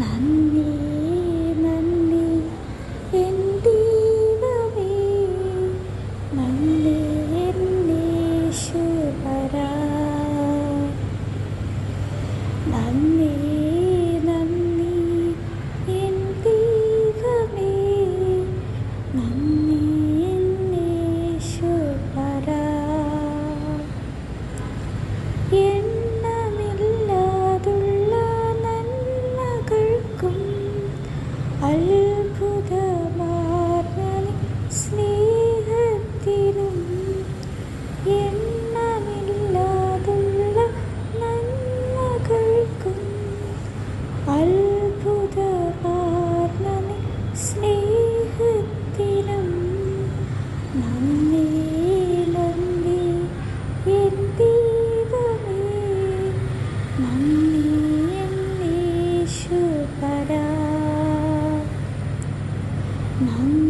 നന്ദി നന്ദി എൻ ദൈവമേ, നന്ദി എന്നീശ്വരാ. നന്ദി നന്ദി എൻ ദൈവമേ, നന്ദി എന്നീശ്വരാ. എണ്ണമില്ലാതുള്ള നന്മകൾക്കും അത്ഭുതമാർന്ന സ്നേഹത്തിനും, എണ്ണമില്ലാതുള്ള നന്മകൾക്കും അത്ഭുതമാർന്ന സ്നേഹത്തിനും നന്ദി നന്ദി എൻ ദൈവമേ, നന്ദി എന്നീശ്വരാ. നന്ദി